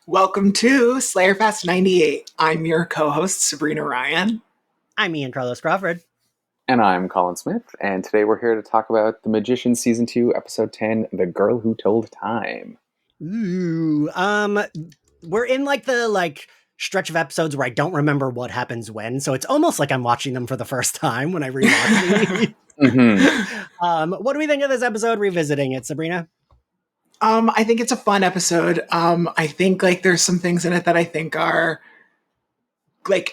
Welcome to Slayerfest 98. I'm your co-host, Sabrina Ryan. I'm Ian Carlos Crawford. And I'm Colin Smith, and today we're here to talk about The Magician Season 2, Episode 10, The Girl Who Told Time. Ooh, we're in the stretch of episodes where I don't remember what happens when, so it's almost like I'm watching them for the first time when I rewatch them. What do we think of this episode, revisiting it, Sabrina? I think it's a fun episode. I think there's some things in it that I think are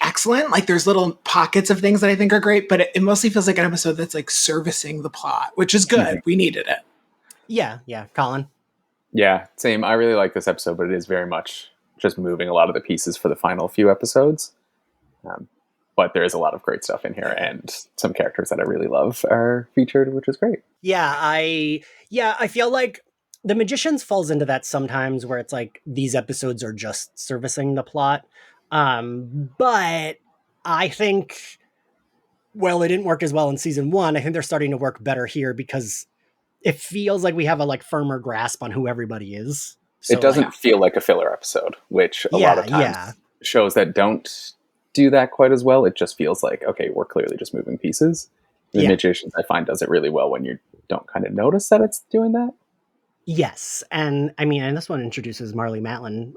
excellent. There's little pockets of things that I think are great, but it mostly feels like an episode that's servicing the plot, which is good. Mm-hmm. We needed it. Yeah, Colin. Yeah, same. I really like this episode, but it is very much just moving a lot of the pieces for the final few episodes. But there is a lot of great stuff in here, and some characters that I really love are featured, which is great. Yeah, I feel like The Magicians falls into that sometimes where it's these episodes are just servicing the plot. But I think, it didn't work as well in season 1. I think they're starting to work better here because it feels like we have a firmer grasp on who everybody is. So, it doesn't feel like a filler episode, which a lot of times shows that don't do that quite as well. It just feels like, okay, we're clearly just moving pieces. The Magicians, I find, does it really well when you don't kind of notice that it's doing that. Yes, and and this one introduces Marlee Matlin.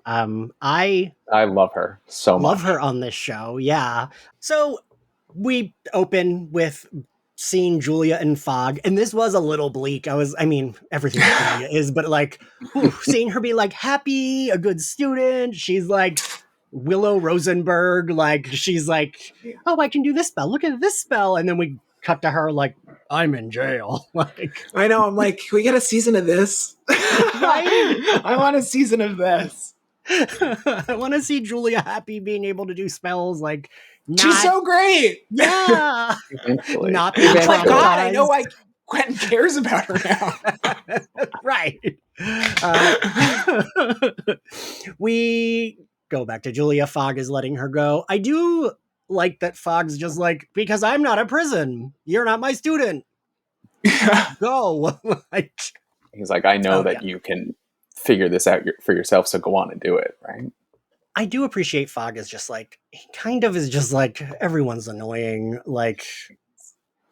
I love her so much. Love her on this show, yeah. So we open with seeing Julia and Fogg, and this was a little bleak. Everything Julia is, but seeing her be happy, a good student. She's Willow Rosenberg, she's oh, I can do this spell. Look at this spell, and then we cut to her I'm in jail. I know. I'm can we get a season of this? Right? I want a season of this. I want to see Julia happy being able to do spells. She's so great. Yeah. Not oh my God, I know why Quentin cares about her now. Right. We go back to Julia. Fogg is letting her go. I do like that Fogg's just because I'm not a prison. You're not my student. Go. He's I know that you can figure this out for yourself, so go on and do it, right? I do appreciate Fogg is just he kind of is just everyone's annoying.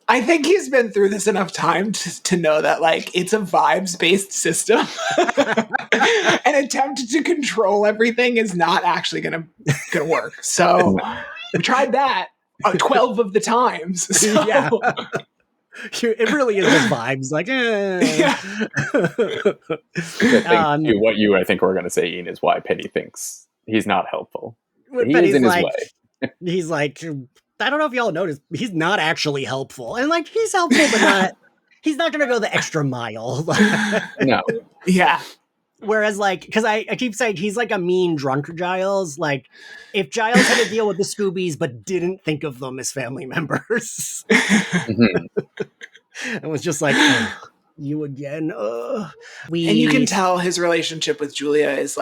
I think he's been through this enough time to know that it's a vibes-based system. An attempt to control everything is not actually gonna work. So we tried that 12 of the times. So. Yeah. It really is just vibes. What I think we're going to say, Ian, is why Penny thinks he's not helpful. He Penny's is in his way. He's I don't know if y'all noticed, he's not actually helpful. And he's helpful, but he's not going to go the extra mile. No. Yeah. Whereas, because I keep saying he's a mean drunk Giles. If Giles had to deal with the Scoobies but didn't think of them as family members. It was just oh, you again. And you can tell his relationship with Julia is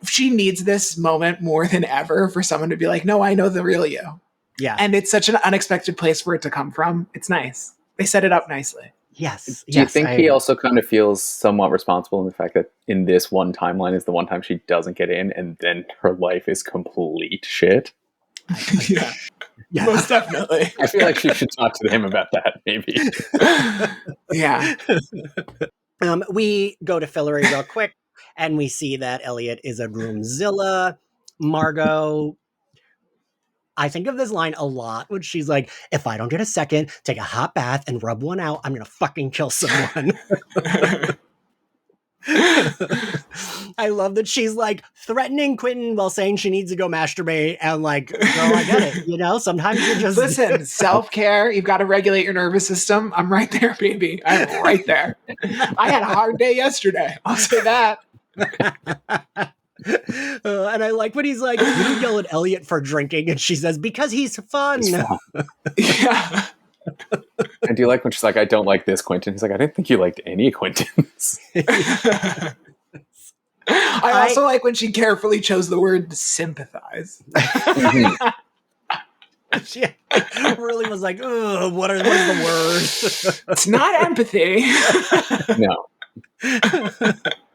she needs this moment more than ever for someone to be no, I know the real you. Yeah. And it's such an unexpected place for it to come from. It's nice. They set it up nicely. Yes. Do you think he also kind of feels somewhat responsible in the fact that in this one timeline is the one time she doesn't get in and then her life is complete shit? Yeah. Most definitely. I feel like she should talk to him about that, maybe. Yeah. We go to Fillory real quick, and we see that Elliot is a groomzilla. Margot, I think of this line a lot when she's if I don't get a second, take a hot bath and rub one out, I'm going to fucking kill someone. I love that she's threatening Quentin while saying she needs to go masturbate and girl, I get it. Sometimes you just listen, self-care, you've got to regulate your nervous system. I'm right there, baby. I'm right there. I had a hard day yesterday. I'll say that. And I like when he's you can yell at Elliot for drinking, and she says, because he's fun. Yeah. And do you like when she's I don't like this Quentin? He's I didn't think you liked any Quentins. I also like when she carefully chose the word sympathize. She really was ugh, what is the word? It's not empathy. No.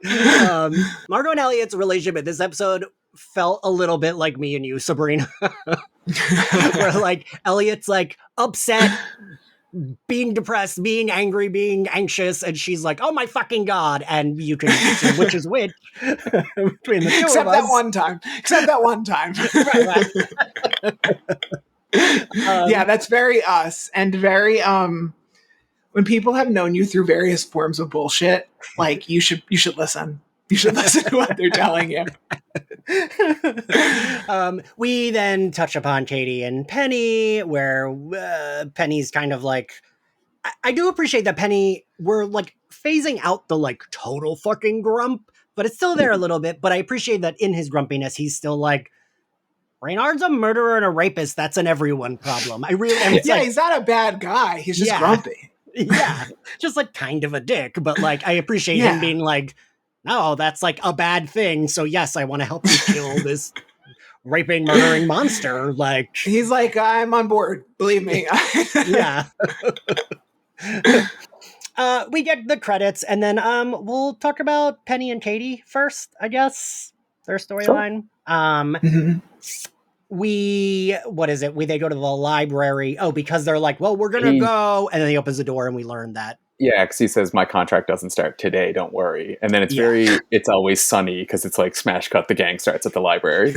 Margot and Elliot's relationship in this episode felt a little bit like me and you, Sabrina. Where like Elliot's like upset, being depressed, being angry, being anxious, and she's like, "Oh my fucking god!" And you can see which is which between the two Except of us. Except that one time. Right. Yeah, that's very us, and very when people have known you through various forms of bullshit, like you should listen. You should listen to what they're telling you. We then touch upon Katie and Penny, where Penny's kind of like, I do appreciate that Penny, we're like phasing out the like total fucking grump, but it's still there a little bit. But I appreciate that in his grumpiness, he's still like, Reynard's a murderer and a rapist. That's an everyone problem. He's not a bad guy. He's just grumpy. Yeah, just like kind of a dick. But like, I appreciate him being like, no, that's like a bad thing. So yes, I want to help you kill this raping, murdering monster. Like he's like, I'm on board. Believe me. Yeah. We get the credits, and then we'll talk about Penny and Katie first, I guess. Their storyline. Sure. They go to the library. Oh, because they're like, well, we're gonna go, and then he opens the door, and we learn that. Yeah, because he says, my contract doesn't start today, don't worry. And then it's always sunny, because it's like smash cut, the gang starts at the library.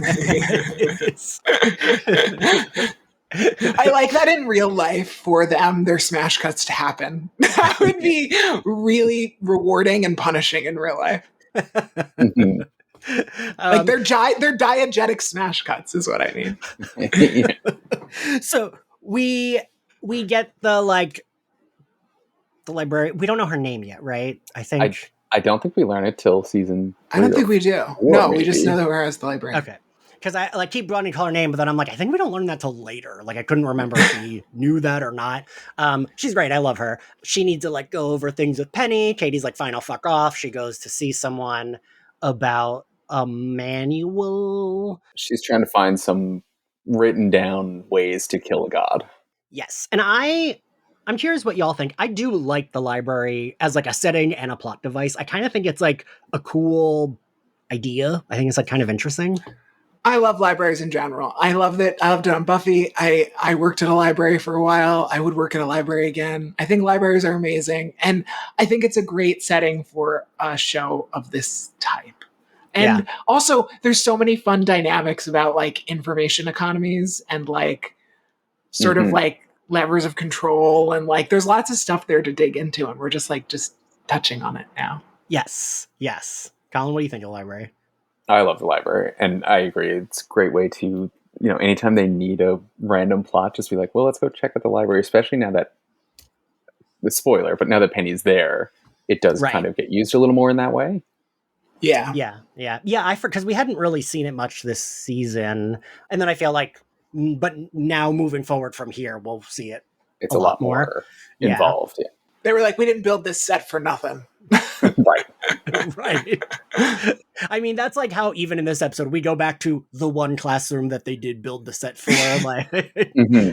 I like that in real life for them, their smash cuts to happen. That would be really rewarding and punishing in real life. Mm-hmm. Like they're diegetic smash cuts is what I mean. So we get the library. We don't know her name yet, right? I think I don't think we learn it till season 3. I don't think we do. No, maybe. We just know that we're as the librarian. Okay. Because I like keep wanting to call her name, but then I'm like, I think we don't learn that till later. Like I couldn't remember if we knew that or not. She's great. I love her. She needs to like go over things with Penny. Katie's like, fine, I'll fuck off. She goes to see someone about a manual. She's trying to find some written down ways to kill a god. Yes. And I'm curious what y'all think. I do like the library as like a setting and a plot device. I kind of think it's like a cool idea. I think it's like kind of interesting. I love libraries in general. I loved it on Buffy. I worked at a library for a while. I would work at a library again. I think libraries are amazing. And I think it's a great setting for a show of this type. And also there's so many fun dynamics about like information economies and like sort of like levers of control. And like, there's lots of stuff there to dig into. And we're just touching on it now. Yes. Colin, what do you think of the library? I love the library, and I agree. It's a great way to, anytime they need a random plot, just be like, well, let's go check out the library, especially now that, the spoiler, but now that Penny's there, it does kind of get used a little more in that way. Yeah. Because we hadn't really seen it much this season, and then I feel like, but now moving forward from here, we'll see it. It's a lot more involved. Yeah. They were like, we didn't build this set for nothing. Right. I mean, that's like how even in this episode, we go back to the one classroom that they did build the set for. Like,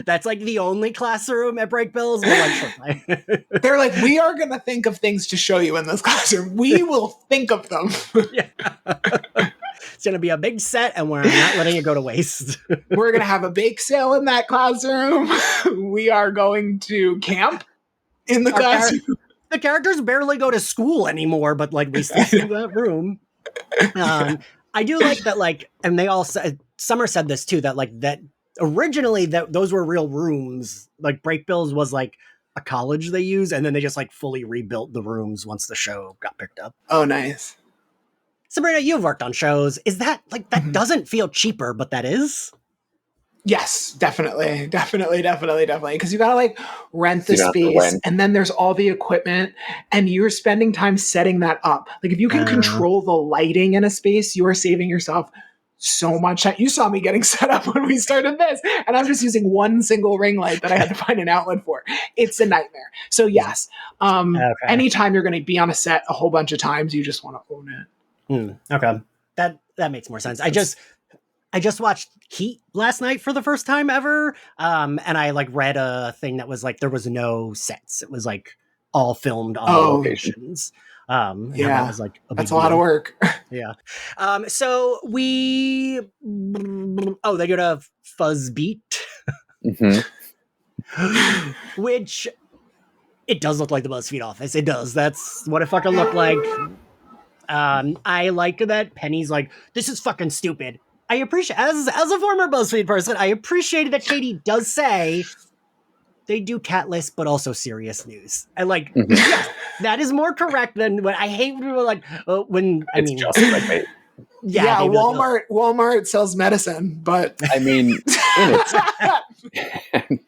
that's like the only classroom at Break Bills. They're like, we are going to think of things to show you in this classroom. We will think of them. It's going to be a big set, and we're not letting it go to waste. We're going to have a bake sale in that classroom. We are going to camp in the classroom. The characters barely go to school anymore, but like we still see that room. I do like that, like, and they all said, Summer said this too, that like that originally that those were real rooms. Like Break Bills was like a college they use, and then they just like fully rebuilt the rooms once the show got picked up. Oh, nice. Sabrina, you've worked on shows. Is that like that doesn't feel cheaper, but that is? Yes, definitely. Because you gotta like rent the space, and then there's all the equipment, and you're spending time setting that up. Like if you can control the lighting in a space, you are saving yourself so much time. You saw me getting set up when we started this, and I'm just using one single ring light that I had to find an outlet for. It's a nightmare. So yes, anytime you're going to be on a set a whole bunch of times, you just want to own it. Okay, that makes more sense. I just watched Heat last night for the first time ever. And I like read a thing that was like, there was no sets. It was like all filmed on locations. That was like a big that's a lot of work. Yeah. So they go to Fuzz Beat, which it does look like the BuzzFeed office. It does. That's what it fucking looked like. I like that Penny's like, this is fucking stupid. I appreciate, as a former BuzzFeed person, I appreciated that Katie does say they do cat lists, but also serious news. I like, yes, that is more correct than what I hate when people are like, just clickbait. Yeah, Walmart sells medicine, but I mean,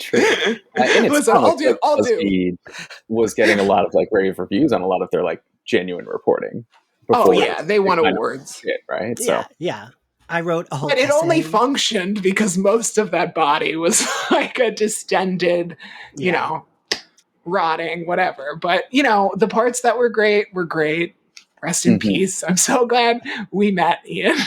true. Listen, I'll do. BuzzFeed was getting a lot of like rave reviews on a lot of their like genuine reporting. They won awards, right? Yeah. I wrote a whole but it essay. only functioned because most of that body was like a distended, rotting, whatever. But the parts that were great were great. Rest in peace. I'm so glad we met, Ian.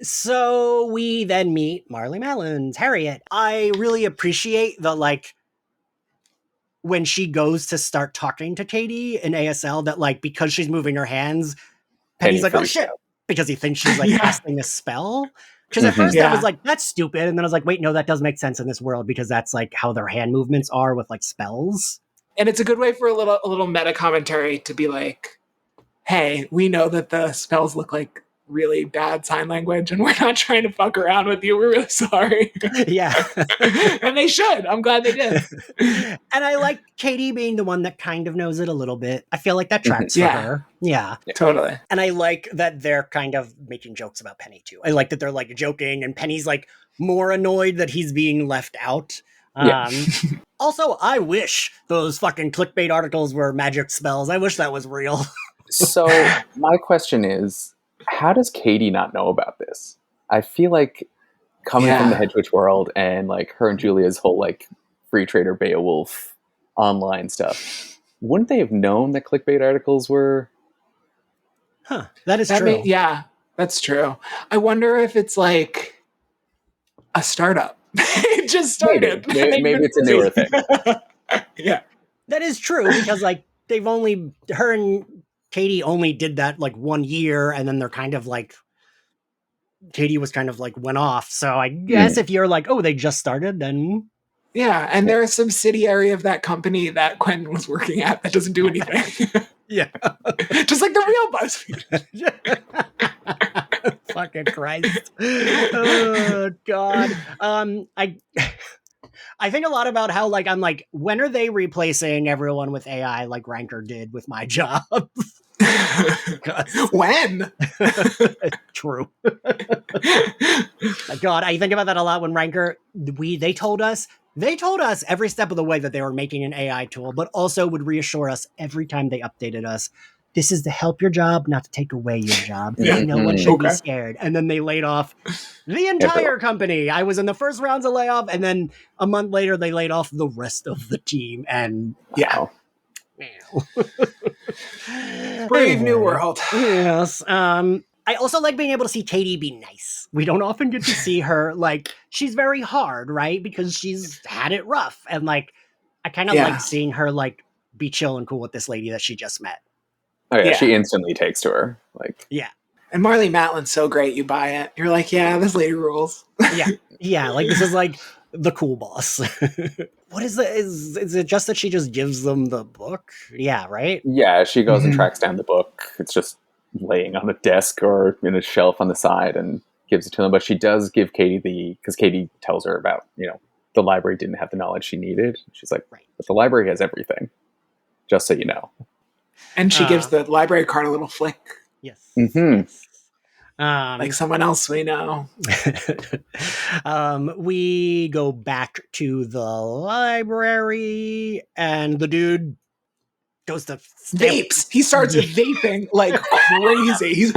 So we then meet Marley Matlins, Harriet. I really appreciate the like when she goes to start talking to Katie in ASL that like because she's moving her hands, Penny's like, oh shit, because he thinks she's like casting a spell. Because at first I was like, that's stupid. And then I was like, wait, no, that does make sense in this world because that's like how their hand movements are with like spells. And it's a good way for a little meta commentary to be like, hey, we know that the spells look like really bad sign language and we're not trying to fuck around with you. We're really sorry. Yeah. And they should. I'm glad they did. And I like Katie being the one that kind of knows it a little bit. I feel like that tracks for her. Yeah. Totally. And I like that they're kind of making jokes about Penny too. I like that they're like joking and Penny's like more annoyed that he's being left out. Also, I wish those fucking clickbait articles were magic spells. I wish that was real. So my question is, how does Katie not know about this? I feel like coming from the Hedge Witch world and like her and Julia's whole like free trader Beowulf online stuff, wouldn't they have known that clickbait articles were? That is true. That's true. I wonder if it's like a startup. It just started. Maybe it's a newer thing. Yeah. That is true because like her and Katie only did that like 1 year and then they're kind of like Katie was kind of like went off. So I guess if you're like, oh, they just started, then and they're a subsidiary of that company that Quentin was working at that doesn't do anything. Just like the real BuzzFeed. Fucking Christ. Oh God. I think a lot about how like I'm like, when are they replacing everyone with AI like Ranker did with my job? When? True. God, I think about that a lot when Ranker they told us every step of the way that they were making an AI tool, but also would reassure us every time they updated us. This is to help your job, not to take away your job. No one should be scared. And then they laid off the entire company. I was in the first rounds of layoff, and then a month later, they laid off the rest of the team. And brave new world. Yes. I also like being able to see Katie be nice. We don't often get to see her like she's very hard, right? Because she's had it rough, and like I kind of like seeing her like be chill and cool with this lady that she just met. Oh yeah, she instantly takes to her. Like and Marley Matlin's so great, you buy it. You're like, yeah, this lady rules. Yeah, like this is like the cool boss. What is the is it just that she just gives them the book? Yeah, right? Yeah, she goes and tracks down the book. It's just laying on a desk or in a shelf on the side and gives it to them. But she does give Katie because Katie tells her about, the library didn't have the knowledge she needed. She's like, but the library has everything, just so you know. And she gives the library card a little flick. Yes. Like someone else we know. We go back to the library, and the dude goes to vapes. He starts vaping like crazy. He's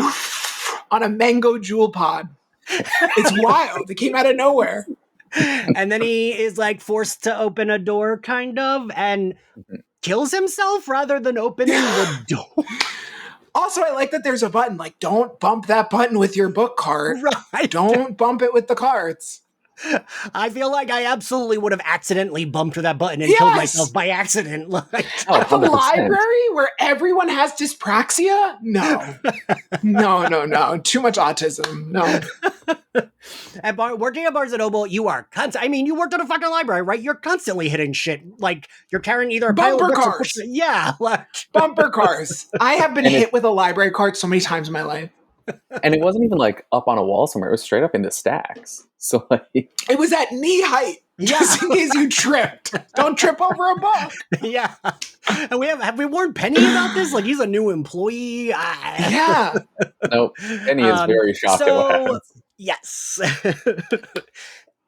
on a mango jewel pod. It's wild. It came out of nowhere. And then he is like forced to open a door, kind of, and kills himself rather than opening the door. Also, I like that there's a button, like, don't bump that button with your book cart. Right. Don't bump it with the carts. I feel like I absolutely would have accidentally bumped that button and killed myself by accident. Like, at the library where everyone has dyspraxia? No. No. Too much autism. No. Working at Barnes & Noble, you are you worked at a fucking library, right? You're constantly hitting shit. Like, you're carrying either a pile of books or pushing, bumper cars. I have been hit with a library cart so many times in my life. And it wasn't even like up on a wall somewhere. It was straight up in the stacks. So like, it was at knee height, just in case you tripped. Don't trip over a book. Yeah. And have we warned Penny about this? Like, he's a new employee. Yeah. No, Penny is very shocked at what happens. Yes.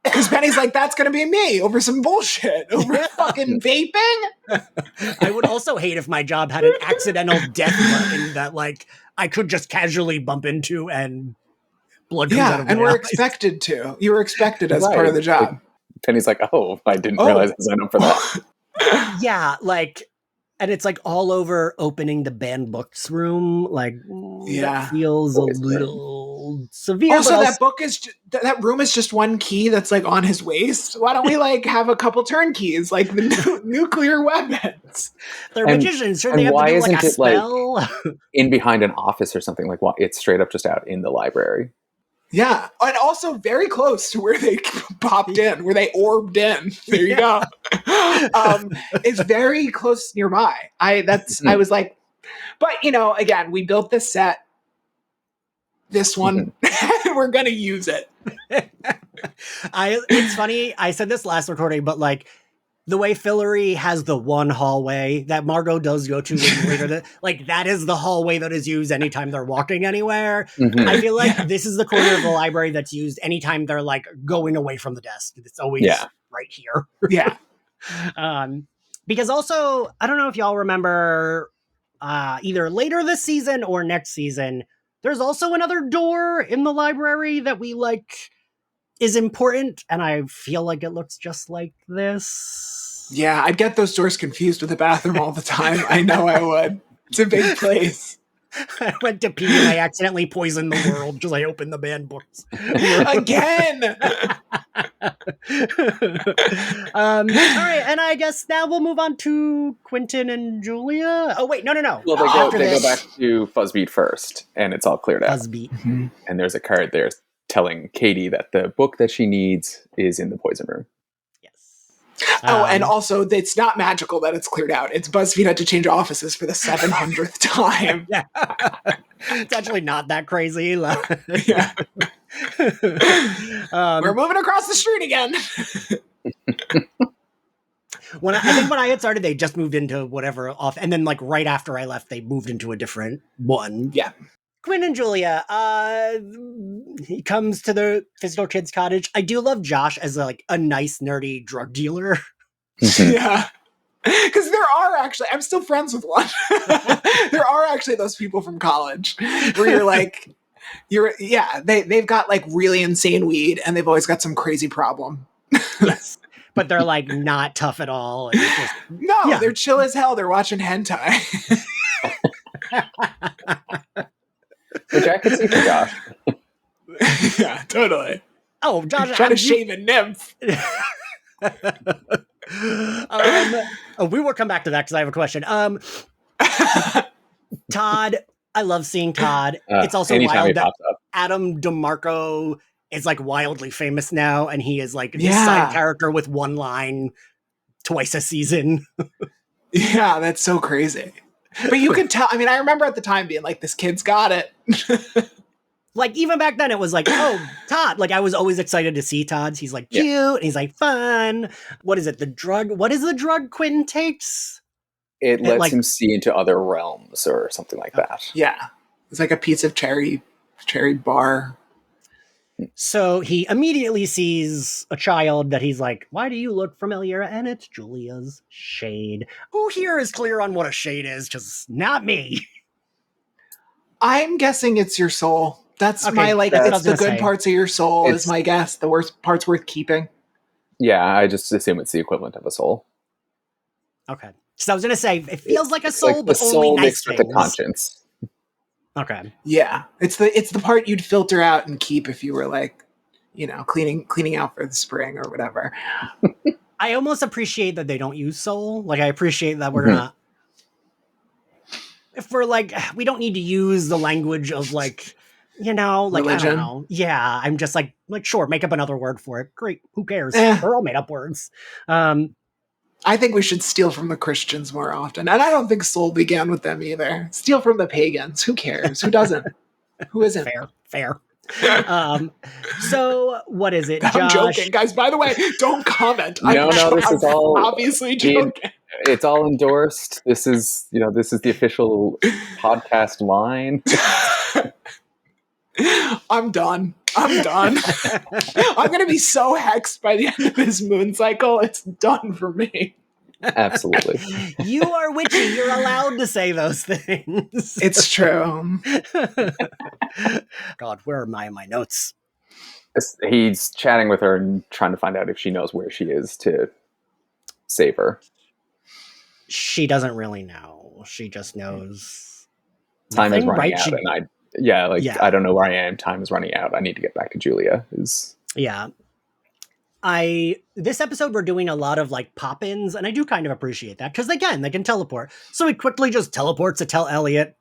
Because Penny's like, that's going to be me over some bullshit, over fucking vaping. I would also hate if my job had an accidental death button that, like, I could just casually bump into and blood comes out of my and we're eyes. expected to. You were expected as part of the job. Like, Penny's like, oh, I didn't realize I signed up for that. Yeah, like, and it's like all over opening the banned books room. Like, that feels a little severe. Also, that room is just one key that's like on his waist. Why don't we like have a couple turnkeys, like the nuclear weapons? They're magicians. Sure, they have to do like a spell. Like in behind an office or something? Like, it's straight up just out in the library. Yeah, and also very close to where they popped in, where they orbed in. There you go. It's very close nearby. I was like, but again, we built this set, this one, and we're gonna use it. It's funny. I said this last recording, but like, the way Fillory has the one hallway that Margot does go to later, like that is the hallway that is used anytime they're walking anywhere. Mm-hmm. I feel like this is the corner of the library that's used anytime they're like going away from the desk. It's always right here. Yeah. Because also, I don't know if y'all remember either later this season or next season, there's also another door in the library that we like is important, and I feel like it looks just like this. Yeah, I'd get those doors confused with the bathroom all the time. I know I would. It's a big place. I went to pee and I accidentally poisoned the world because I opened the banned books. Again! All right, and I guess now we'll move on to Quentin and Julia. Oh, wait, no. Well, they go back to Fuzzbeat first, and it's all cleared out. Fuzzbeat. Mm-hmm. And there's a card there telling Katie that the book that she needs is in the poison room. Yes. And also, it's not magical that it's cleared out. It's BuzzFeed had to change offices for the 700th time. Yeah. It's actually not that crazy. Yeah. We're moving across the street again. I think when I had started, they just moved into whatever off, and then like right after I left, they moved into a different one. Yeah. Quinn and Julia, he comes to the Physical Kids cottage. I do love Josh as like a nice, nerdy drug dealer. Yeah. Because there are actually, I'm still friends with one. There are actually those people from college where you're like, they've got like really insane weed and they've always got some crazy problem. Yes. But they're like not tough at all. They're chill as hell. They're watching hentai. Which I could see for Josh. Yeah, totally. Oh, Josh, trying to shave a nymph. We will come back to that because I have a question. Todd, I love seeing Todd. It's also wild that Adam DeMarco is like wildly famous now, and he is like this side character with one line twice a season. Yeah, that's so crazy. But you could tell, I mean, I remember at the time being like, this kid's got it. Like, even back then, it was like, oh, Todd. Like, I was always excited to see Todd's. He's like cute, and he's like fun. What is it? What is the drug Quinn takes? It lets him see into other realms or something like that. Yeah. It's like a piece of cherry bar. So he immediately sees a child that he's like, why do you look familiar? And it's Julia's shade. Who here is clear on what a shade is? Because not me. I'm guessing it's your soul. That's my, like, it's the good parts of your soul is my guess. The worst parts worth keeping. Yeah, I just assume it's the equivalent of a soul. Okay. So I was going to say, it feels like a soul, like but the only soul nice mixed things. with the conscience. Okay. Yeah. It's the part you'd filter out and keep if you were like cleaning out for the spring or whatever. I almost appreciate that they don't use soul. Like, I appreciate that we're not, if we're like, we don't need to use the language of like, like, religion. I don't know. Yeah. I'm just like, sure, make up another word for it. Great. Who cares? They're all made up words. I think we should steal from the Christians more often. And I don't think soul began with them either. Steal from the pagans. Who cares? Who doesn't? Who isn't? Fair. So what is it, I'm Josh? joking, guys. By the way, don't comment. No, this is all obviously joking. It's all endorsed. This is the official podcast line. I'm done. I'm going to be so hexed by the end of this moon cycle. It's done for me. Absolutely. You are witchy. You're allowed to say those things. It's true. God, where are my notes? He's chatting with her and trying to find out if she knows where she is to save her. She doesn't really know. She just knows. Time is running out, and I don't know where I am. Time is running out. I need to get back to Julia. Yeah. This episode, we're doing a lot of like pop-ins, and I do kind of appreciate that because again, they can teleport. So he quickly just teleports to tell Elliot,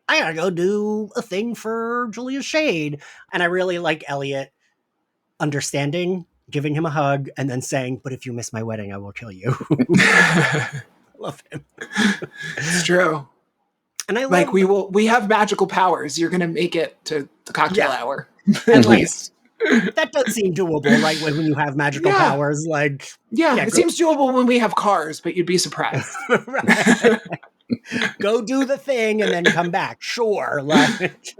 I gotta go do a thing for Julia's shade. And I really like Elliot understanding, giving him a hug, and then saying, but if you miss my wedding, I will kill you. Love him. It's true. And I like we have magical powers. You're gonna make it to the cocktail hour. At least. That does seem doable, right? When you have magical powers, like it seems doable when we have cars, but you'd be surprised. Right. Go do the thing and then come back. Sure. Like,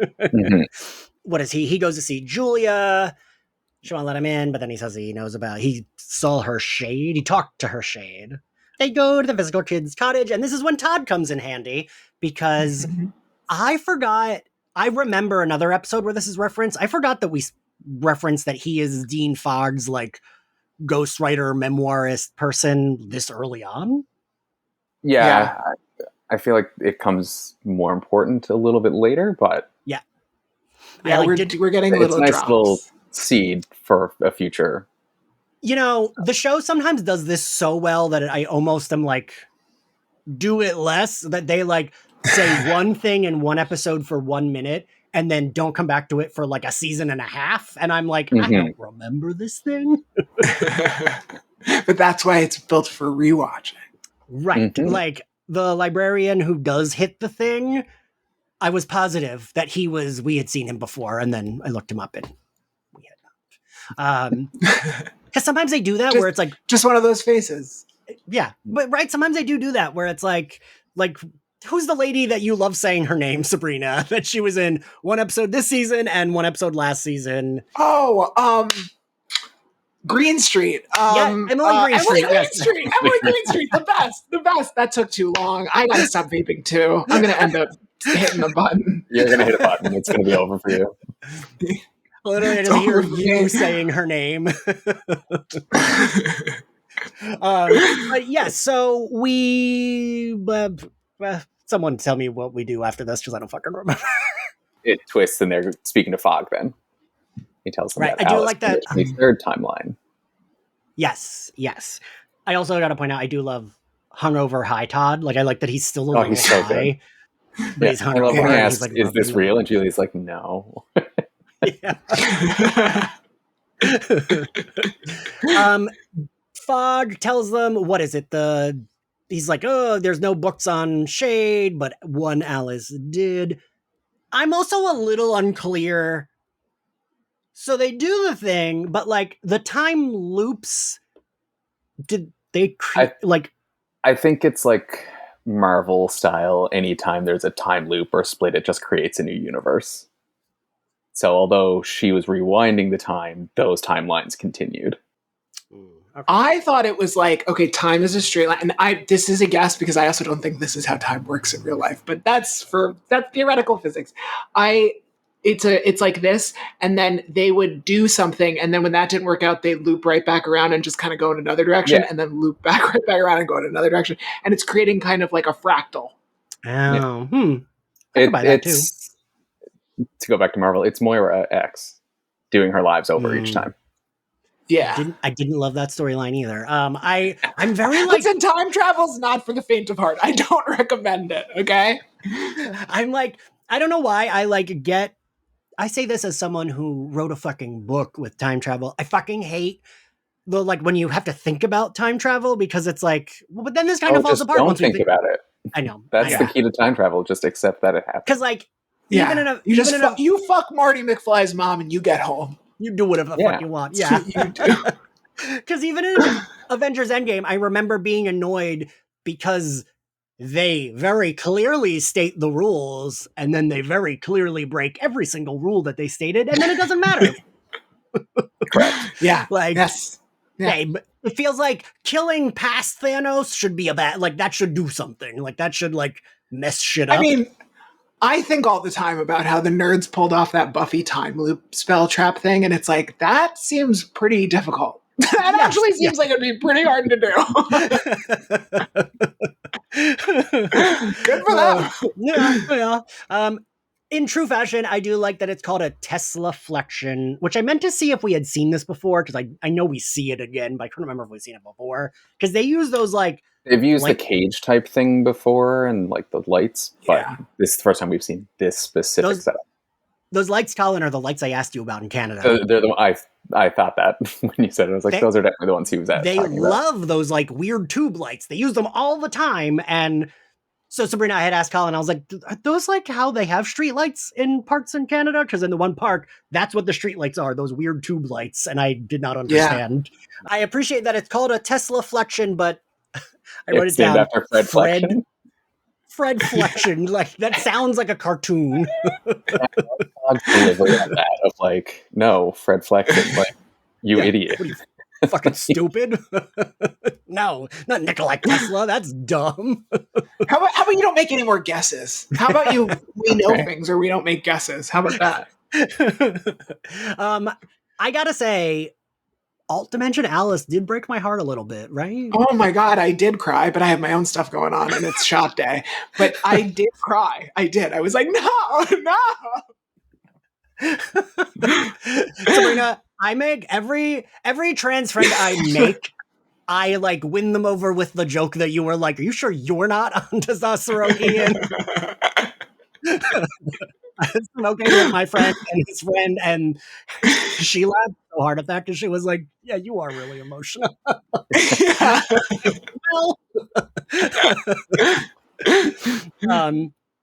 what is he? He goes to see Julia. She won't let him in, but then he says he saw her shade. He talked to her shade. They go to the physical kid's cottage, and this is when Todd comes in handy because I remember another episode where this is referenced. I forgot that we referenced that he is Dean Fogg's like ghostwriter, memoirist person this early on. Yeah. I feel like it comes more important a little bit later, but we're getting a little nice drops. Little seed for a future. The show sometimes does this so well that I almost am like, do it less, that they like say one thing in one episode for 1 minute and then don't come back to it for like a season and a half. And I'm like, I don't remember this thing. But that's why it's built for rewatching. Right. Like the librarian who does hit the thing, I was positive that we had seen him before. And then I looked him up and we had not. Because sometimes they do that where it's like just one of those faces. Yeah, but right. Sometimes they do that where it's like who's the lady that you love saying her name, Sabrina? That she was in one episode this season and one episode last season. Oh, Green Street. Emily Green Street. Emily Green Street. The best. That took too long. I gotta stop vaping too. I'm gonna end up hitting the button. You're gonna hit a button. It's gonna be over for you. Literally, I just hear you saying her name. But yes, so we someone tell me what we do after this because I don't fucking remember. It twists and they're speaking to Fogg then. He tells them right. that I do like that. The third timeline. Yes. I also got to point out I do love hungover high Todd. Like I like that he's still a little he's so high. Good. But he's hungover. I love when he asks, like, "Is this real?" And Julie's like, "No." Yeah. Fogg tells them, what is it? He's like, oh, there's no books on shade, but one Alice did. I'm also a little unclear. So they do the thing, but like the time loops, did they create I think it's like Marvel style. Anytime there's a time loop or split, it just creates a new universe. So although she was rewinding the time, those timelines continued. Okay. I thought it was like, okay, time is a straight line. And this is a guess because I also don't think this is how time works in real life, but that's theoretical physics. It's like this, and then they would do something, and then when that didn't work out, they loop right back around and just kind of go in another direction, and then loop right back around and go in another direction. And it's creating kind of like a fractal. Oh, I can buy that too. To go back to Marvel, it's Moira X. doing her lives over each time. Yeah. I didn't love that storyline either. I'm very like... Listen, time travel's not for the faint of heart. I don't recommend it, okay? I'm like, I don't know why I say this as someone who wrote a fucking book with time travel. I fucking hate the, like, when you have to think about time travel, because it's like, well, but then this kind of falls apart. Don't think about it. I know. That's the key to time travel. Just accept that it happens. Because, like, you fuck Marty McFly's mom and you get home. You do whatever the fuck you want. Yeah. You do. Because even in Avengers Endgame, I remember being annoyed because they very clearly state the rules, and then they very clearly break every single rule that they stated, and then it doesn't matter. Correct. Yeah. Like, yes. Yeah. Hey, but it feels like killing past Thanos should be that should do something. Like, that should, like, mess shit up. I mean, I think all the time about how the nerds pulled off that Buffy time loop spell trap thing, and it's like, that seems pretty difficult. That actually seems like it'd be pretty hard to do. Good for them. Yeah. In true fashion, I do like that it's called a Tesla flexion, which I meant to see if we had seen this before, because I know we see it again, but I couldn't remember if we've seen it before. Because they use those, like... They've used the cage type thing before and, like, the lights, but this is the first time we've seen this specific setup. Those lights, Colin, are the lights I asked you about in Canada. They're the I thought that when you said it. I was like, those are definitely the ones he was at. They love those, like, weird tube lights. They use them all the time, and... So Sabrina, I had asked Colin, I was like, are those like how they have street lights in parks in Canada? Because in the one park, that's what the street lights are, those weird tube lights. And I did not understand. Yeah. I appreciate that it's called a Tesla flexion, but I wrote it down. After Fred Flexion? Fred Flexion. Like, that sounds like a cartoon. Delivery on that of like, no, Fred Flexion, like, you idiot. What are you, fucking stupid? No, not Nikola Tesla. That's dumb. How about you don't make any more guesses? How about we know things or we don't make guesses? How about that? I gotta say, Alt Dimension Alice did break my heart a little bit, right? Oh my god, I did cry, but I have my own stuff going on and it's shot day. But I did cry. I did. I was like, no. Sabrina, I make every trans friend I make, I like win them over with the joke that you were like, are you sure you're not on testosterone, Ian? I was smoking with my friend and his friend, and she laughed so hard at that because she was like, yeah, you are really emotional.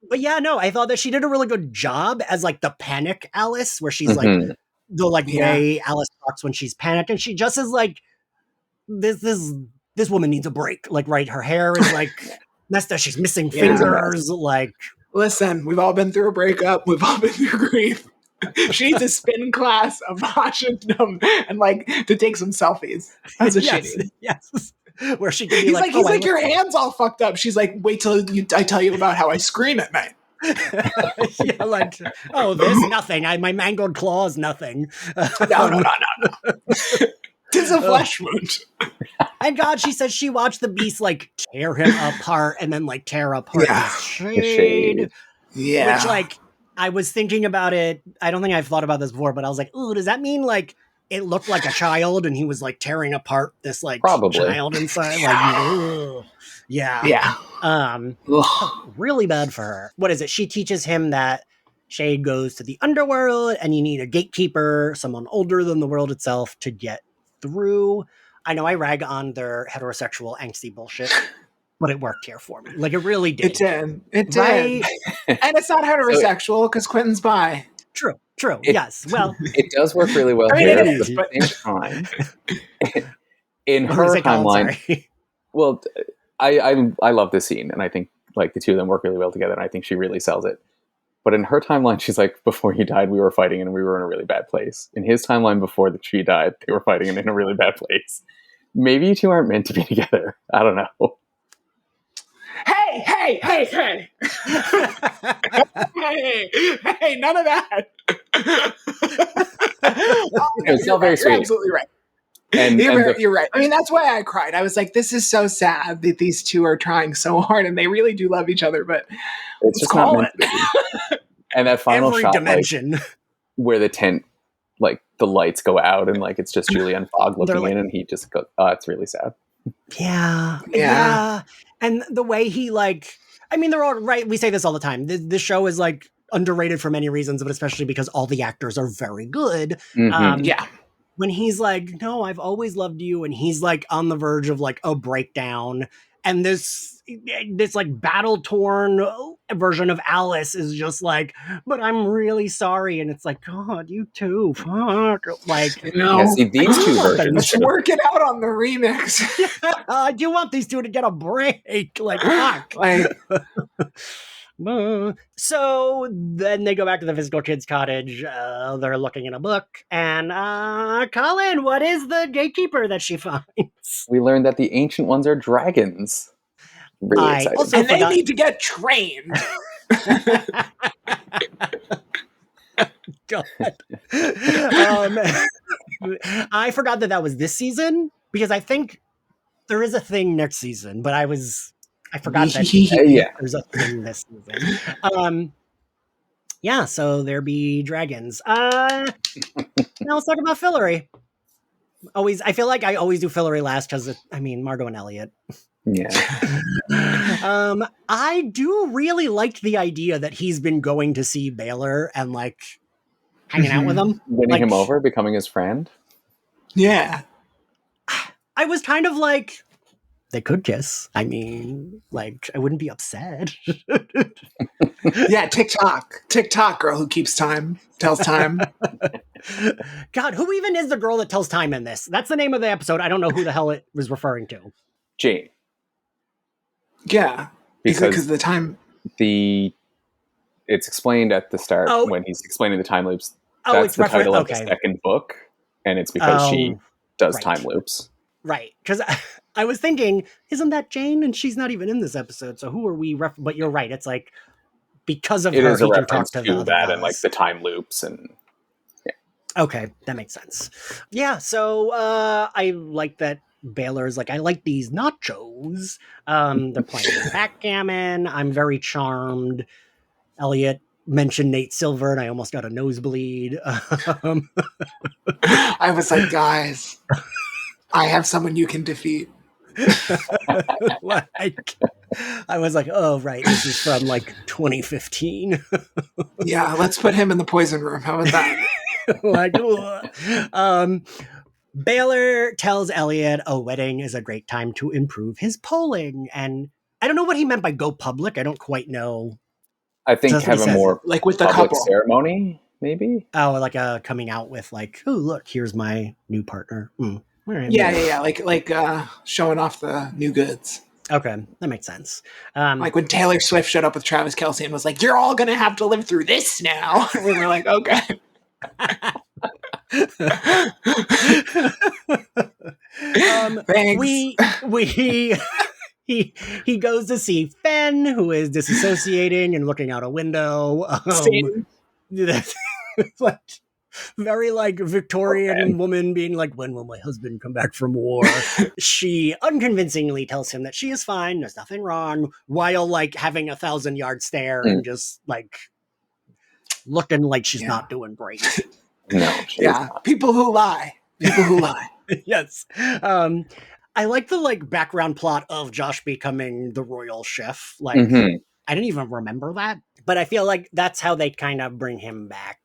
But yeah, no, I thought that she did a really good job as like the panic Alice, where she's like the like way Alice talks when she's panicked, and she just is like, this woman needs a break. Like, right, her hair is like messed up. She's missing fingers. Like, listen, we've all been through a breakup. We've all been through grief. She needs a spin class of Washington and like to take some selfies. That's what she needs. Yes. Where she can be he's like, your hand's all fucked up. She's like, wait till I tell you about how I scream at night. Yeah, like, oh, there's nothing. My mangled claw is nothing. No. Tis a flesh wound. And God, she says she watched the beast like tear him apart and then like tear apart his shade. Yeah. Which, like, I was thinking about it. I don't think I've thought about this before, but I was like, ooh, does that mean like it looked like a child and he was like tearing apart this like child inside? Like, yeah. Really bad for her. What is it? She teaches him that shade goes to the underworld and you need a gatekeeper, someone older than the world itself, to get through. I know I rag on their heterosexual angsty bullshit, but it worked here for me. Like, it really did. It did. Right? And it's not heterosexual because Quentin's bi. True. Yes. Well, it does work really well here. At the same time, in her timeline, well, I love this scene, and I think like the two of them work really well together, and I think she really sells it. But in her timeline, she's like, before he died, we were fighting and we were in a really bad place. In his timeline, before the tree died, they were fighting and in a really bad place. Maybe you two aren't meant to be together. I don't know. Hey! Hey, none of that. It's all very sweet. You're absolutely right. And you're right. I mean, that's why I cried. I was like, this is so sad that these two are trying so hard and they really do love each other, but it's just not meant to be. And that final shot, dimension, like, where the tent like the lights go out and like it's just Julia and Fogg looking in, and he just goes, "Oh, it's really sad." Yeah. And the way he like, I mean, they're all right. We say this all the time. This show is like underrated for many reasons, but especially because all the actors are very good. Mm-hmm. When he's like, no, I've always loved you. And he's like on the verge of like a breakdown. And this like battle torn version of Alice is just like, but I'm really sorry. And it's like, God, you too. Fuck. Like, see, these two versions. Let's work it out on the remix. I do want these two to get a break. Like, fuck. So then they go back to the physical kids cottage. They're looking in a book, and Colin, what is the gatekeeper that she finds? We learned that the ancient ones are dragons. Really exciting. And they need to get trained. God. I forgot that was this season, because I think there is a thing next season, but I forgot that there's a thing this season. So there be dragons. Now let's talk about Fillory. I feel like I always do Fillory last because, Margot and Elliot. Yeah. I do really like the idea that he's been going to see Baylor and like hanging out with him. Winning him over, becoming his friend. Yeah. I was kind of like, they could kiss. I wouldn't be upset. Yeah, TikTok girl who keeps time, tells time. God, who even is the girl that tells time in this? That's the name of the episode. I don't know who the hell it was referring to. Jane. Yeah, because the time. It's explained at the start when he's explaining the time loops. That's the title of the second book, and it's because she does time loops. Right, because I was thinking, isn't that Jane? And she's not even in this episode, so who are we? But you're right. It's like because of her, he can talk to that guys. And like the time loops and. Yeah. Okay, that makes sense. Yeah, so I like that. Baylor's like, I like these nachos. They're playing backgammon. I'm very charmed. Elliot mentioned Nate Silver, and I almost got a nosebleed. I was like, guys, I have someone you can defeat. I was like, oh, right. This is from like 2015. Yeah, let's put him in the poison room. How about that? Baylor tells Elliot a wedding is a great time to improve his polling. And I don't know what he meant by go public. I don't quite know. I think have a more like with the public couple ceremony, maybe. Oh, like a coming out with like, oh, look, here's my new partner. Yeah. Like showing off the new goods. Okay, that makes sense. Like when Taylor Swift showed up with Travis Kelce and was like, you're all going to have to live through this now. We were like, okay. He goes to see Fen, who is disassociating and looking out a window. Like very like Victorian woman being like, when will my husband come back from war? She unconvincingly tells him that she is fine, there's nothing wrong, while like having a 1,000-yard stare and just like looking like she's not doing great. No, people who lie. Yes. I like the like background plot of Josh becoming the royal chef. Like I didn't even remember that, but I feel like that's how they kind of bring him back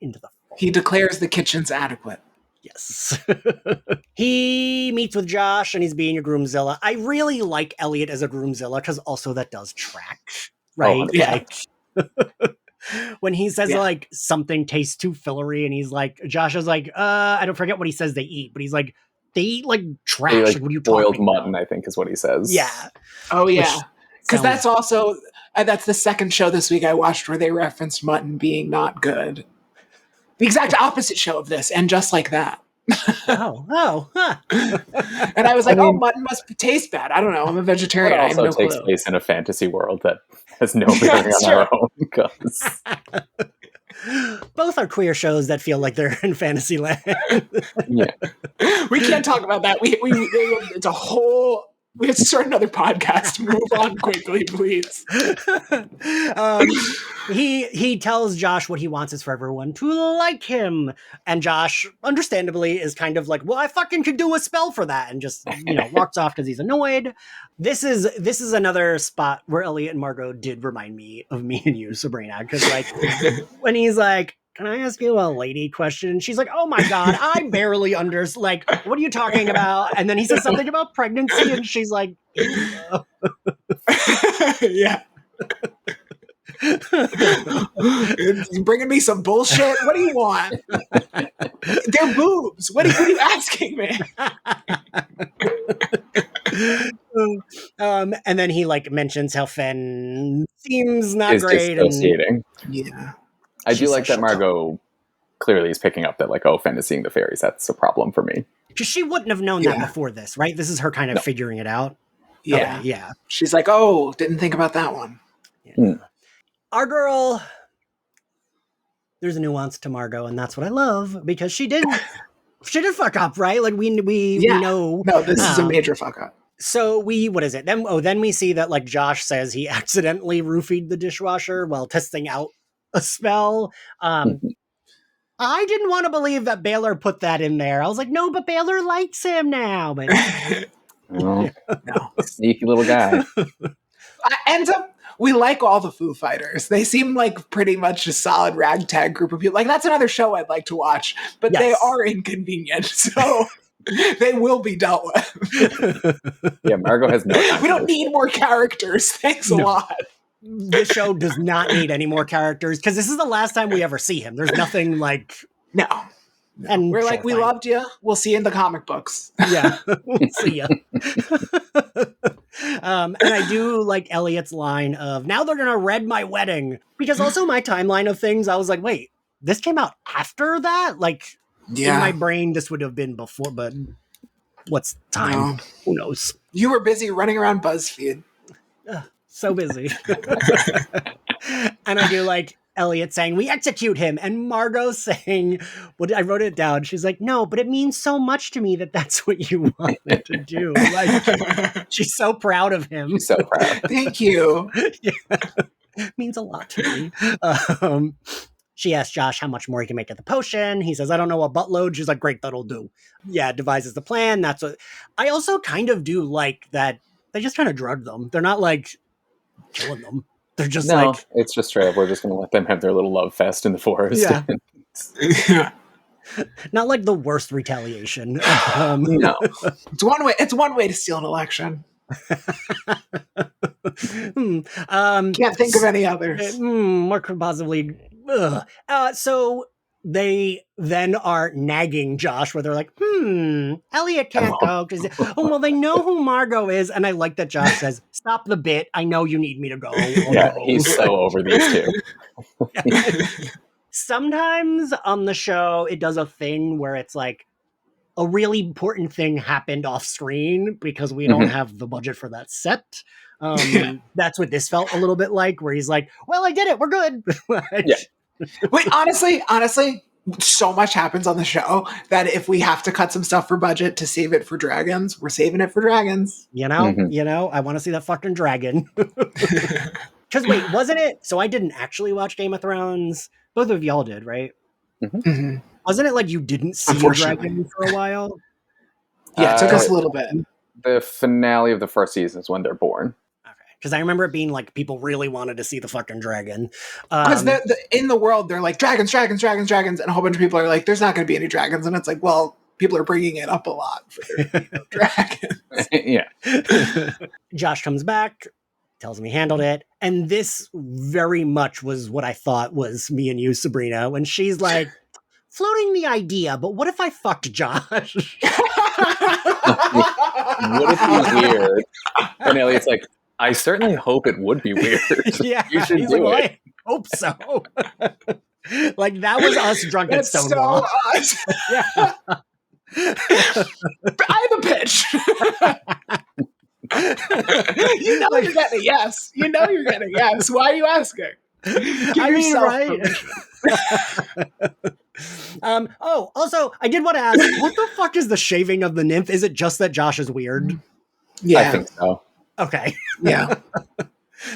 into the fold. He declares the kitchen's adequate. Yes. He meets with Josh and he's being a groomzilla. I really like Elliot as a groomzilla because also that does track, right? Oh, yeah. When he says like something tastes too fillery and he's like, Josh is like, I don't forget what he says they eat, but he's like, they eat like trash. Like what are you boiled talking mutton, about? I think is what he says. Yeah. Oh yeah. Because that's also, that's the second show this week I watched where they referenced mutton being not good. The exact opposite show of this. And just like that. Huh. And I was like, mutton must taste bad. I don't know. I'm a vegetarian. It also takes place in a fantasy world that has no bearing on our own. Because both are queer shows that feel like they're in fantasy land. Yeah. We can't talk about that. It's a whole We have to start another podcast. Move on quickly, please. He tells Josh what he wants is for everyone to like him. And Josh, understandably, is kind of like, well, I fucking could do a spell for that. And just, walks off because he's annoyed. This is another spot where Elliot and Margot did remind me of Me and You, Sabrina. Because, like, when he's like, can I ask you a lady question? And she's like, oh my God, I barely understand. Like, what are you talking about? And then he says something about pregnancy, and she's like, yeah. You bringing me some bullshit? What do you want? They're boobs. What are you asking me? And then he like mentions how Fen seems not is great. Dissociating. Yeah. I do like that Margot clearly is picking up that, like, oh, Fen is seeing the fairies. That's a problem for me. Because she wouldn't have known that before this, right? This is her kind of figuring it out. Yeah. Okay, yeah. She's like, oh, didn't think about that one. Yeah. Our girl, there's a nuance to Margot, and that's what I love, because she did fuck up, right? Like we know. No, this is a major fuck up. So what is it? Then we see that, like, Josh says he accidentally roofied the dishwasher while testing out a spell. I didn't want to believe that Baylor put that in there. I was like, no, but Baylor likes him now. But no. Sneaky little guy. Ends up, we like all the Foo Fighters. They seem like pretty much a solid ragtag group of people. Like, that's another show I'd like to watch, but they are inconvenient, so they will be dealt with. Yeah, Margot has no time. We don't need more characters. Thanks a lot. This show does not need any more characters, because this is the last time we ever see him. There's nothing like... No. And we're like, we loved you. We'll see you in the comic books. Yeah, we'll see you. And I do like Elliot's line of, now they're going to read my wedding. Because also my timeline of things, I was like, wait, this came out after that? Like, in my brain, this would have been before, but what's time? Who knows? You were busy running around BuzzFeed. So busy. And I do like Elliot saying, we execute him. And Margot saying, I wrote it down. She's like, no, but it means so much to me that that's what you wanted to do. Like, she's so proud of him. She's so proud. Thank you. Means a lot to me. She asks Josh how much more he can make at the potion. He says, I don't know, a buttload. She's like, great, that'll do. Yeah, devises the plan. That's what I also kind of do like that. They just kind of drug them. They're not like killing them. They're just it's just straight up. We're just going to let them have their little love fest in the forest. Yeah. Not like the worst retaliation. No. It's one way to steal an election. Can't think of any others. What could possibly... so they then are nagging Josh, where they're like, Elliot can't go. Well, they know who Margot is. And I like that Josh says, stop the bit. I know you need me to go. Yeah, he's so over these two. Sometimes on the show, it does a thing where it's like, a really important thing happened off screen because we don't have the budget for that set. That's what this felt a little bit like, where he's like, well, I did it. We're good. Yeah. Wait, honestly, so much happens on the show that if we have to cut some stuff for budget to save it for dragons, we're saving it for dragons. You know, I want to see that fucking dragon. Because wait, wasn't it? So I didn't actually watch Game of Thrones. Both of y'all did, right? Mm-hmm. Wasn't it like you didn't see a dragon for a while? Yeah, it took us a little bit. The finale of the first season is when they're born. Because I remember it being like people really wanted to see the fucking dragon. Because in the world, they're like, dragons, dragons, dragons, dragons. And a whole bunch of people are like, there's not going to be any dragons. And it's like, well, people are bringing it up a lot for there to be no dragons. Yeah. Josh comes back, tells me he handled it. And this very much was what I thought was Me and You, Sabrina, when she's like, floating the idea, but what if I fucked Josh? What if he's weird? And Elliot's like, I certainly hope it would be weird. Yeah, you should do like, it. I hope so. Like, that was us drunk at Stonewall. So us. Yeah. I have a pitch. You know you're getting a yes. You know you're getting a yes. Why are you asking? Give yourself right? Also, I did want to ask, what the fuck is the shaving of the nymph? Is it just that Josh is weird? Yeah. I think so. Okay. Yeah.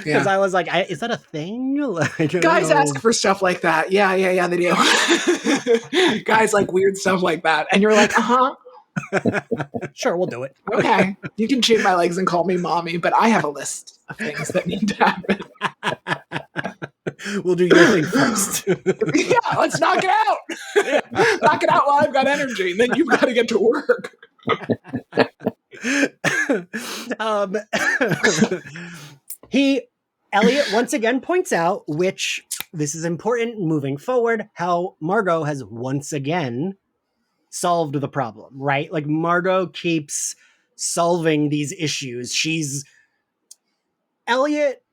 Because I was like, is that a thing? Like, guys ask for stuff like that. Yeah, they do. Guys like weird stuff like that. And you're like, sure, we'll do it. Okay. You can shave my legs and call me mommy, but I have a list of things that need to happen. We'll do your thing first. Yeah, let's knock it out. Knock it out while I've got energy. Then you've got to get to work. Elliot once again points out, which this is important moving forward, how Margot has once again solved the problem, right? Like Margot keeps solving these issues. Elliot,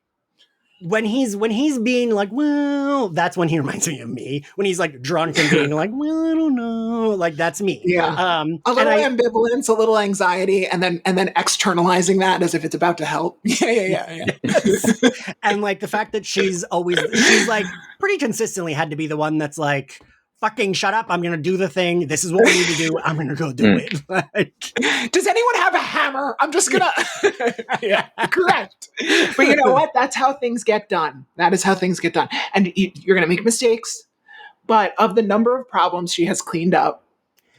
when he's being like, well, that's when he reminds me of me. When he's like drunk and being like, well, I don't know, like that's me. Yeah, a little ambivalence, a little anxiety, and then externalizing that as if it's about to help. Yeah. Yes. And like the fact that she's like pretty consistently had to be the one that's like, fucking shut up, I'm gonna do the thing, this is what we need to do, I'm gonna go do it. Like, does anyone have a hammer? I'm just gonna yeah, correct. But you know what, that's how things get done. That is how things get done. And you're gonna make mistakes, but of the number of problems she has cleaned up,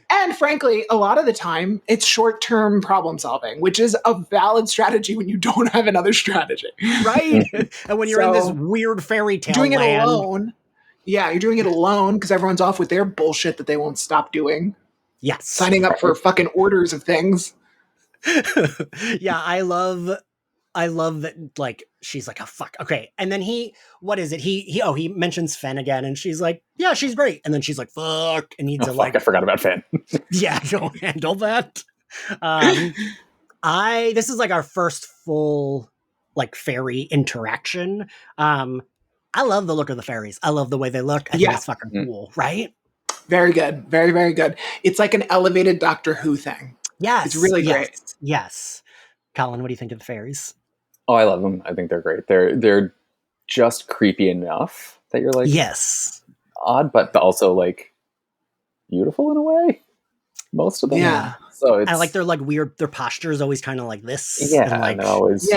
and frankly, a lot of the time, it's short-term problem solving, which is a valid strategy when you don't have another strategy. Right? And when you're in this weird fairy tale doing land. It alone. Yeah, you're doing it alone because everyone's off with their bullshit that they won't stop doing. Yes. Signing up for fucking orders of things. Yeah, I love that, like, she's like, oh, fuck, okay. And then he mentions Fen again, and she's like, yeah, she's great. And then she's like, fuck, and needs to like... I forgot about Fen. Yeah, don't handle that. This is like our first full, like, fairy interaction. I love the look of the fairies. I love the way they look. I think it's fucking cool, right? Very good. Very, very good. It's like an elevated Doctor Who thing. Yes. It's really great. Yes. Colin, what do you think of the fairies? Oh, I love them. I think they're great. They're just creepy enough that you're like, yes, odd, but also like beautiful in a way. Most of them. Yeah. So it's, I like their like weird, their posture is always kind of like this. Yeah. And, like, and always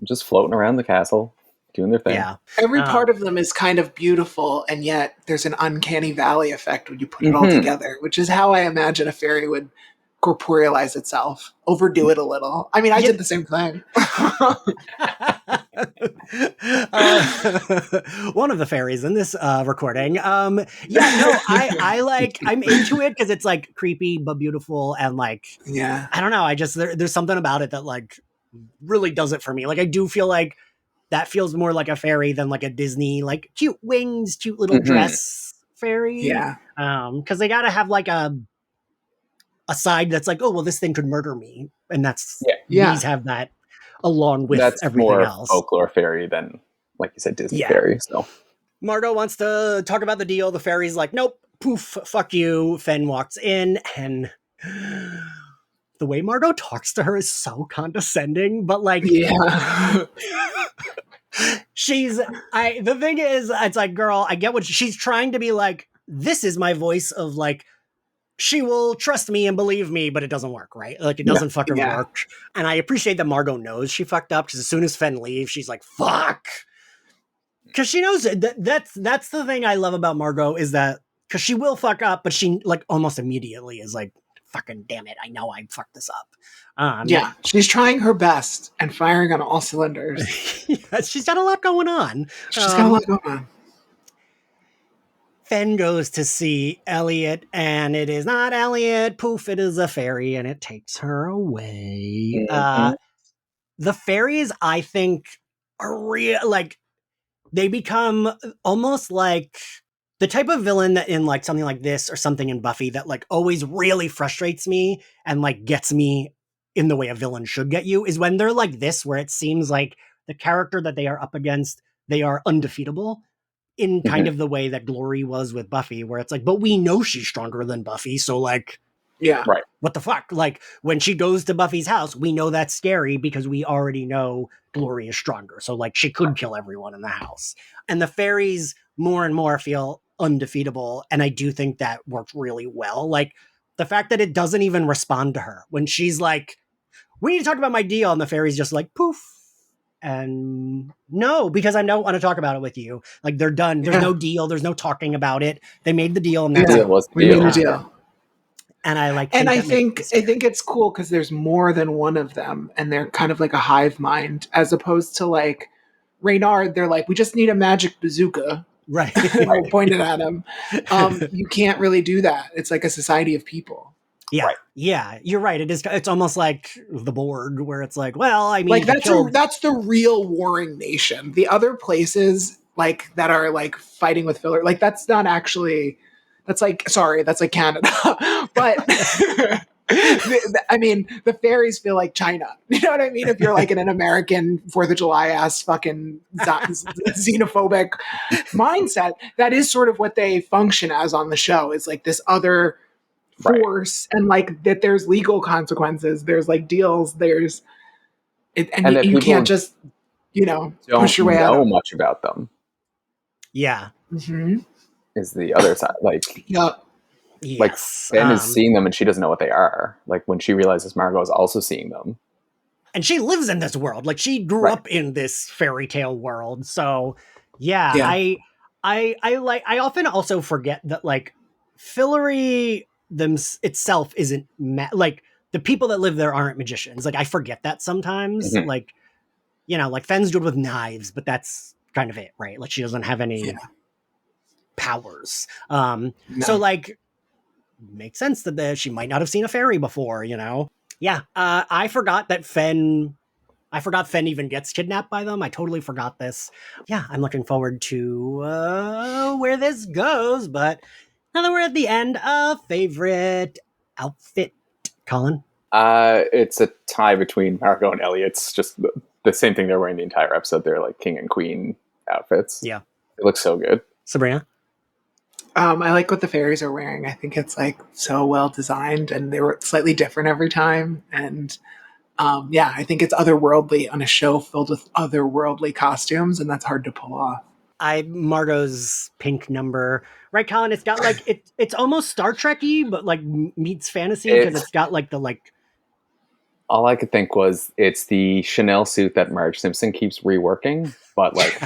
just floating around the castle, doing their thing. Yeah. Every part of them is kind of beautiful, and yet there's an uncanny valley effect when you put it all together, which is how I imagine a fairy would corporealize itself. Overdo it a little. I mean, I did the same thing. One of the fairies in this recording. I'm into it because it's like creepy but beautiful, and like, I don't know, I just there's something about it that like really does it for me. Like I do feel like that feels more like a fairy than like a Disney, like cute wings, cute little dress fairy. Yeah. Because they gotta have like a side that's like, oh well, this thing could murder me, and that's these have that along with everything more else. Folklore fairy than, like you said, Disney fairy. So Margot wants to talk about the deal. The fairy's like, nope, poof, fuck you. Fen walks in, and the way Margot talks to her is so condescending, but like, the thing is, it's like, girl, I get what she's trying to be like, this is my voice of like, she will trust me and believe me, but it doesn't work, right? Like, it doesn't fucking work. And I appreciate that Margot knows she fucked up, because as soon as Fen leaves, she's like, fuck. Because she knows that's the thing I love about Margot, is that, because she will fuck up, but she like almost immediately is like, fucking damn it, I know I fucked this up. She's trying her best and firing on all cylinders. She's got a lot going on. Fen goes to see Elliot, and it is not Elliot. Poof, it is a fairy, and it takes her away. The fairies, I think, are real. Like, they become almost like the type of villain that in like something like this or something in Buffy that like always really frustrates me and like gets me in the way a villain should get you, is when they're like this, where it seems like the character that they are up against, they are undefeatable. In kind of the way that Glory was with Buffy, where it's like, but we know she's stronger than Buffy, so like, what the fuck? Like, when she goes to Buffy's house, we know that's scary because we already know Glory is stronger. So like, she could kill everyone in the house. And the fairies more and more feel undefeatable, and I do think that worked really well. Like, the fact that it doesn't even respond to her when she's like, we need to talk about my deal. And the fairy's just like, poof. And no, because I don't want to talk about it with you. Like, they're done. There's no deal. There's no talking about it. They made the deal, and that's it. Was the we deal. made the deal. And I think it's cool because there's more than one of them, and they're kind of like a hive mind, as opposed to like Reynard. They're like, we just need a magic bazooka, right? We'll point it at him. You can't really do that. It's like a society of people. Yeah, yeah, you're right. It is. It's almost like the board, where it's like, well, I mean, like that's the real warring nation. The other places like that are like fighting with filler, like that's not actually. That's like Canada, but I mean, the fairies feel like China. You know what I mean? If you're like in an American 4th of July ass fucking xenophobic mindset, that is sort of what they function as on the show. Is like this other force, and like that there's legal consequences, there's like deals, there's and you can't just push your way out. Don't know much about them. Yeah. Mm-hmm. Is the other side like like Ben is seeing them and she doesn't know what they are. Like when she realizes Margot is also seeing them, and she lives in this world, like she grew up in this fairy tale world. So I often also forget that like Fillory itself isn't like the people that live there aren't magicians. Like I forget that sometimes. Mm-hmm. Like like Fenn's good with knives, but that's kind of it, right? Like she doesn't have any powers. So like makes sense that she might not have seen a fairy before, I forgot Fenn even gets kidnapped by them. I totally forgot this. I'm looking forward to where this goes, but now that we're at the end, favorite outfit, Colin? It's a tie between Margot and Elliot. It's just the same thing they're wearing the entire episode. They're like king and queen outfits. Yeah, it looks so good. Sabrina? I like what the fairies are wearing. I think it's like so well designed, and they were slightly different every time. And I think it's otherworldly on a show filled with otherworldly costumes, and that's hard to pull off. Margot's pink number, right, Colin? It's got like it's almost Star Trek-y, but like meets fantasy because it's got like the like. All I could think was it's the Chanel suit that Marge Simpson keeps reworking, but like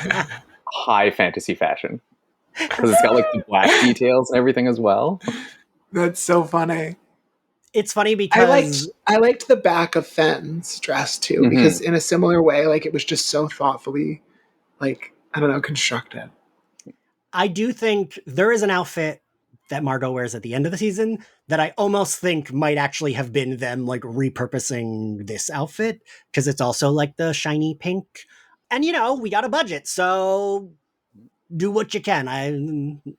high fantasy fashion. Because it's got like the black details and everything as well. That's so funny. It's funny because I liked the back of Fenn's dress too, because in a similar way, like it was just so thoughtfully, like, I don't know, constructed. I do think there is an outfit that Margot wears at the end of the season that I almost think might actually have been them like repurposing this outfit, because it's also like the shiny pink. And we got a budget, so do what you can. I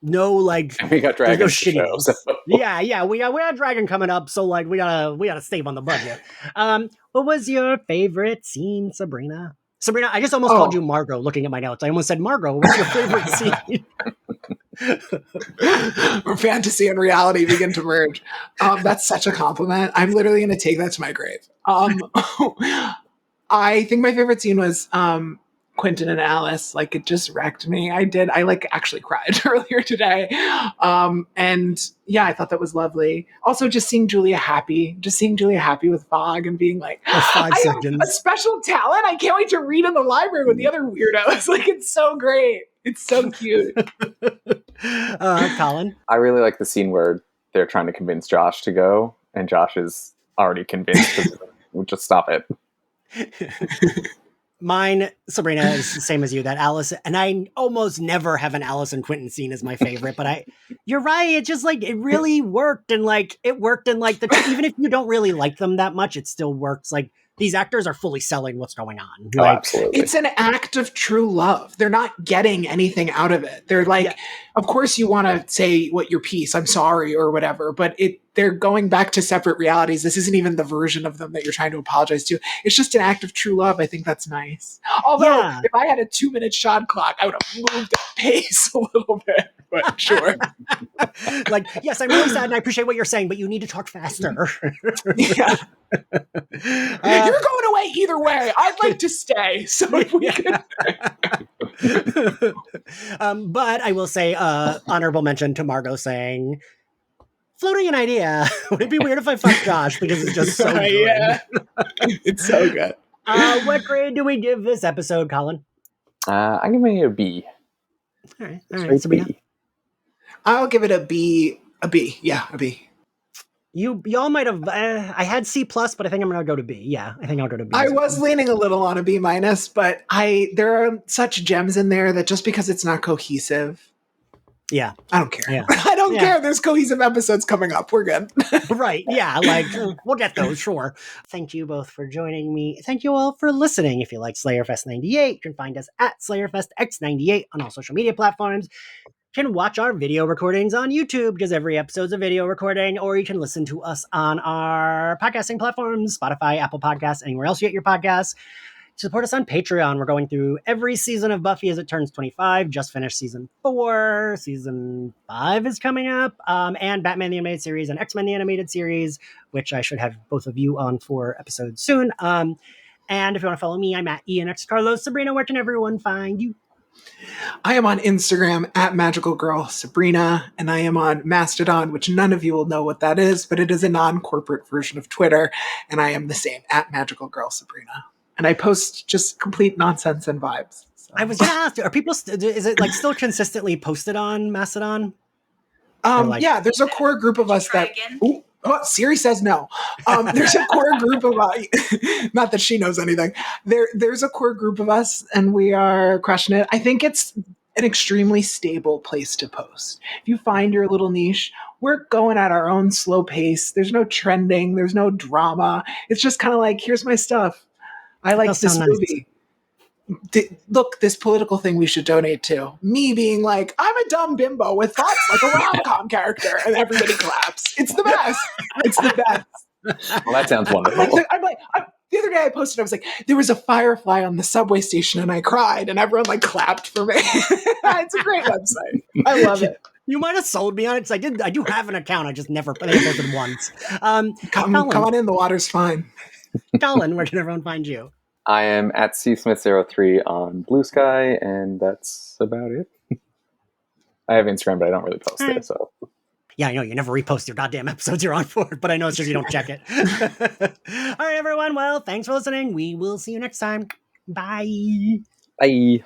know, like we got Dragon show, so. we got Dragon coming up, so like we gotta save on the budget. What was your favorite scene, Sabrina? Sabrina, I just almost called you Margot looking at my notes. I almost said, Margot, what's your favorite scene? Where fantasy and reality begin to merge. That's such a compliment. I'm literally going to take that to my grave. I think my favorite scene was Quentin and Alice. Like, it just wrecked me. I like actually cried earlier today. And yeah, I thought that was lovely. Also, just seeing Julia happy with Fogg and being like, I have a special talent. I can't wait to read in the library with the other weirdos. Like, it's so great. It's so cute. Colin? I really like the scene where they're trying to convince Josh to go, and Josh is already convinced. We'll just stop it. Mine, Sabrina, is the same as you, that Alice, and I almost never have an Alice and Quentin scene as my favorite, but you're right, it just like, it really worked, and like, even if you don't really like them that much, it still works. Like, these actors are fully selling what's going on. Oh, absolutely. It's an act of true love. They're not getting anything out of it. They're like, of course you want to say what your piece, I'm sorry or whatever, but they're going back to separate realities. This isn't even the version of them that you're trying to apologize to. It's just an act of true love. I think that's nice. Although if I had a 2-minute shot clock, I would have moved the pace a little bit, but sure. Like, yes, I'm really sad and I appreciate what you're saying, but you need to talk faster. Yeah. You're going away either way. I'd like to stay. So if we could. But I will say, honorable mention to Margot saying, floating an idea. Would it be weird if I fucked Josh because it's just so good? Yeah. It's so good. What grade do we give this episode, Colin? I'm giving it a B. All right, Sabrina. B. I'll give it a B. A B. Yeah, a B. Y'all might have. I had C+, but I think I'm gonna go to B. Yeah, I think I'll go to B. I was leaning a little on a B-, but there are such gems in there that just because it's not cohesive, yeah, I don't care. Yeah. I don't care. There's cohesive episodes coming up. We're good. Right. Yeah. Like we'll get those. Sure. Thank you both for joining me. Thank you all for listening. If you like Slayerfest 98, you can find us at Slayerfest X98 on all social media platforms. You can watch our video recordings on YouTube because every episode's a video recording, or you can listen to us on our podcasting platforms, Spotify, Apple Podcasts, anywhere else you get your podcasts. Support us on Patreon. We're going through every season of Buffy as it turns 25. Just finished season 4. Season 5 is coming up. And Batman the Animated Series and X-Men the Animated Series, which I should have both of you on for episodes soon. And if you want to follow me, I'm at Ian X Carlos. Sabrina, where can everyone find you? I am on Instagram at Magical Girl Sabrina, and I am on Mastodon, which none of you will know what that is, but it is a non-corporate version of Twitter, and I am the same at Magical Girl Sabrina. And I post just complete nonsense and vibes. So. I was going to ask, are people? Is it like still consistently posted on Mastodon? Yeah, there's a core group of us that. Ooh, Siri says no. There's a core group of not that she knows anything. There's a core group of us, and we are crushing it. I think it's an extremely stable place to post. If you find your little niche, we're going at our own slow pace. There's no trending. There's no drama. It's just kind of like, here's my stuff. I like this movie. Look, this political thing we should donate to. Me being like, I'm a dumb bimbo with thoughts like a rom-com character, and everybody claps. It's the best. It's the best. Well, that sounds wonderful. The other day I posted, I was like, there was a firefly on the subway station and I cried, and everyone like clapped for me. It's a great website. I love it. You might have sold me on it because I do have an account. I just never posted once. Come on in. The water's fine. Colin, where can everyone find you? I am at csmith03 on Blue Sky, and that's about it. I have Instagram, but I don't really post there. So yeah, I know you never repost your goddamn episodes you're on for, but I know it's just you don't check it. All right, everyone. Well, thanks for listening. We will see you next time. Bye. Bye.